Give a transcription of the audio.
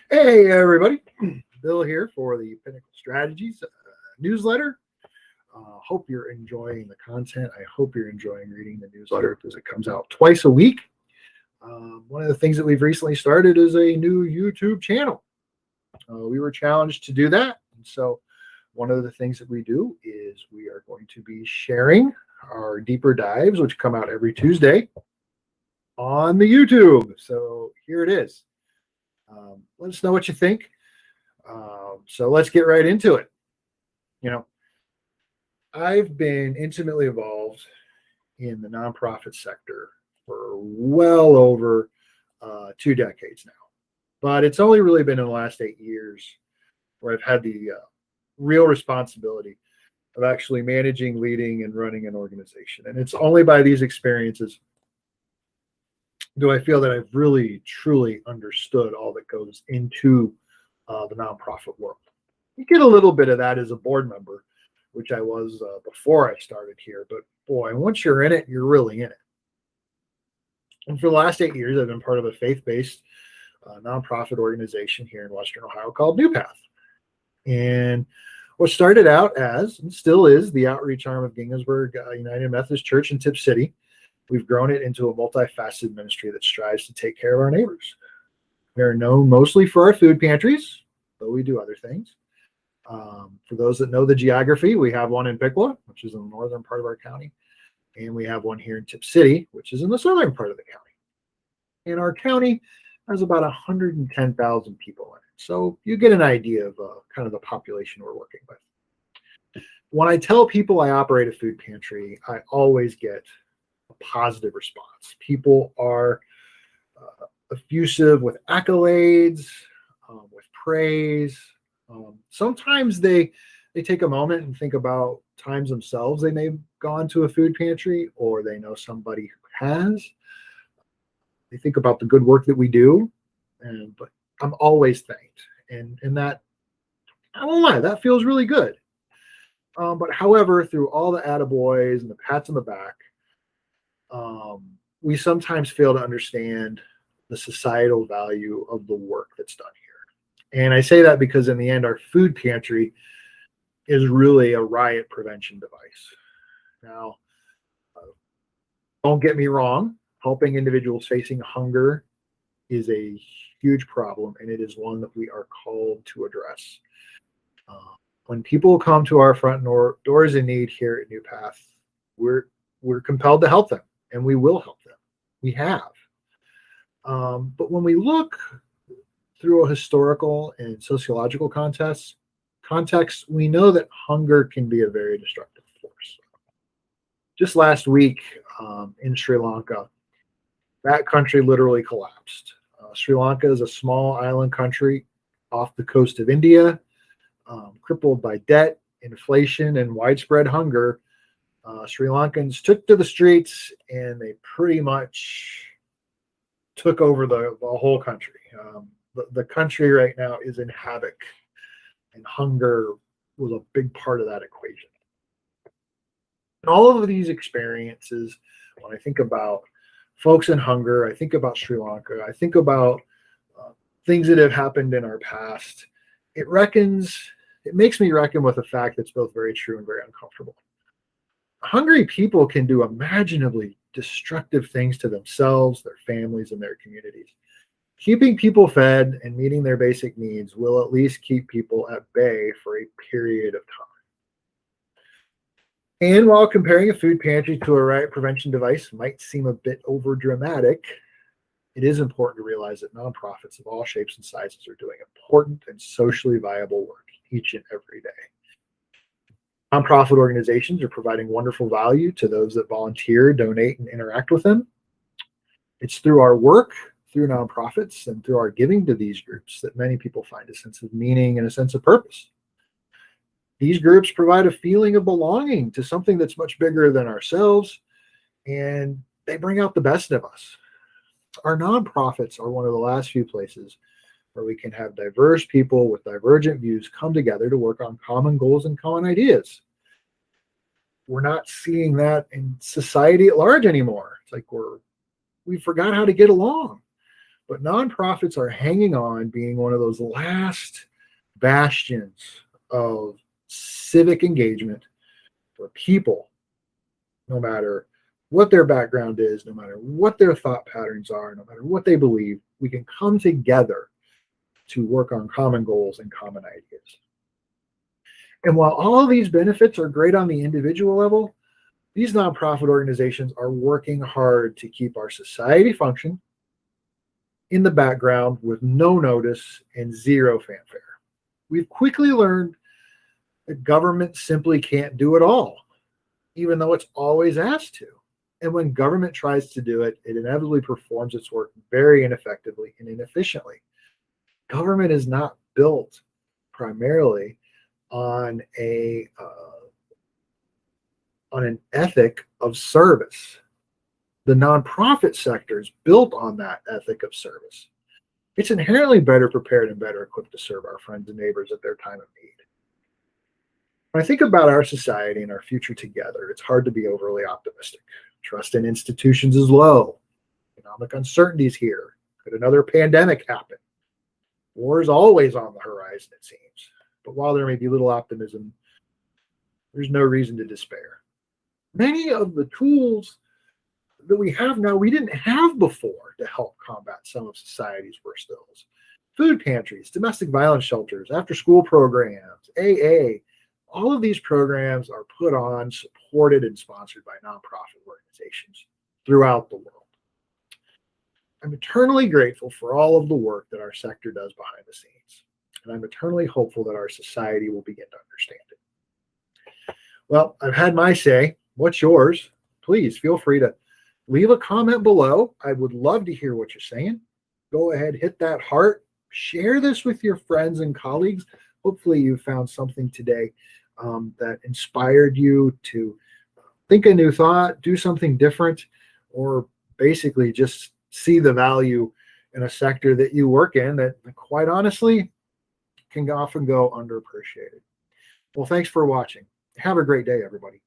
Hey, everybody. Bill here for the Pinnacle Strategies newsletter. Hope you're enjoying the content. I hope you're enjoying reading the newsletter because it comes out twice a week. One of the things that we've recently started is a new YouTube channel. We were challenged to do that. And so, one of the things that we do is we are going to be sharing our deeper dives, which come out every Tuesday on the YouTube. So, here it is. Let us know what you think. So let's get right into it. You know, I've been intimately involved in the nonprofit sector for well over 2 decades now, but it's only really been in the last 8 years where I've had the real responsibility of actually managing, leading, and running an organization. And it's only by these experiences do I feel that I've really, truly understood all that goes into the nonprofit world. You get a little bit of that as a board member, which I was before I started here. But boy, once you're in it, you're really in it. And for the last 8 years, I've been part of a faith-based nonprofit organization here in Western Ohio called New Path. And what started out as, and still is, the outreach arm of Ginghamsburg United Methodist Church in Tipp City, we've grown it into a multifaceted ministry that strives to take care of our neighbors. We are known mostly for our food pantries, though we do other things. For those that know the geography, we have one in Piqua, which is in the northern part of our county, and we have one here in Tipp City, which is in the southern part of the county. And our county has about 110,000 people in it. So you get an idea of kind of the population we're working with. When I tell people I operate a food pantry, I always get a positive response. People are effusive with accolades, with praise. Sometimes they take a moment and think about times themselves they may have gone to a food pantry, or they know somebody who has. They think about the good work that we do, but I'm always thanked, and that, I won't lie, that feels really good. But however, through all the attaboys and the pats on the back, we sometimes fail to understand the societal value of the work that's done here. And I say that because in the end, our food pantry is really a riot prevention device. Now, don't get me wrong, helping individuals facing hunger is a huge problem, and it is one that we are called to address. When people come to our front doors in need here at New Path, we're compelled to help them, and we will help them. We have. But when we look through a historical and sociological context, we know that hunger can be a very destructive force. Just last week in Sri Lanka, that country literally collapsed. Sri Lanka is a small island country off the coast of India, crippled by debt, inflation, and widespread hunger. Sri Lankans took to the streets, and they pretty much took over the whole country. The country right now is in havoc, and hunger was a big part of that equation. And all of these experiences, when I think about folks in hunger, I think about Sri Lanka, I think about things that have happened in our past. It makes me reckon with a fact that's both very true and very uncomfortable. Hungry people can do imaginably destructive things to themselves, their families, and their communities. Keeping people fed and meeting their basic needs will at least keep people at bay for a period of time. And while comparing a food pantry to a riot prevention device might seem a bit over dramatic, it is important to realize that nonprofits of all shapes and sizes are doing important and socially viable work each and every day. Nonprofit organizations are providing wonderful value to those that volunteer, donate, and interact with them. It's through our work, through nonprofits, and through our giving to these groups that many people find a sense of meaning and a sense of purpose. These groups provide a feeling of belonging to something that's much bigger than ourselves, and they bring out the best of us. Our nonprofits are one of the last few places where we can have diverse people with divergent views come together to work on common goals and common ideas. We're not seeing that in society at large anymore. It's like we forgot how to get along. But nonprofits are hanging on, being one of those last bastions of civic engagement for people, no matter what their background is, no matter what their thought patterns are, no matter what they believe, we can come together to work on common goals and common ideas. And while all of these benefits are great on the individual level, these nonprofit organizations are working hard to keep our society function in the background with no notice and zero fanfare. We've quickly learned that government simply can't do it all, even though it's always asked to. And when government tries to do it, it inevitably performs its work very ineffectively and inefficiently. Government is not built primarily on an ethic of service. The nonprofit sector is built on that ethic of service. It's inherently better prepared and better equipped to serve our friends and neighbors at their time of need. When I think about our society and our future together, it's hard to be overly optimistic. Trust in institutions is low. Economic uncertainty is here. Could another pandemic happen? War is always on the horizon, it seems. But while there may be little optimism, there's no reason to despair. Many of the tools that we have now, we didn't have before to help combat some of society's worst ills. Food pantries, domestic violence shelters, after-school programs, AA, all of these programs are put on, supported, and sponsored by nonprofit organizations throughout the world. I'm eternally grateful for all of the work that our sector does behind the scenes, and I'm eternally hopeful that our society will begin to understand it. Well, I've had my say. What's yours? Please feel free to leave a comment below. I would love to hear what you're saying. Go ahead, hit that heart. Share this with your friends and colleagues. Hopefully you found something today that inspired you to think a new thought, do something different, or basically just see the value in a sector that you work in that, quite honestly, can often go underappreciated. Well, thanks for watching. Have a great day, everybody.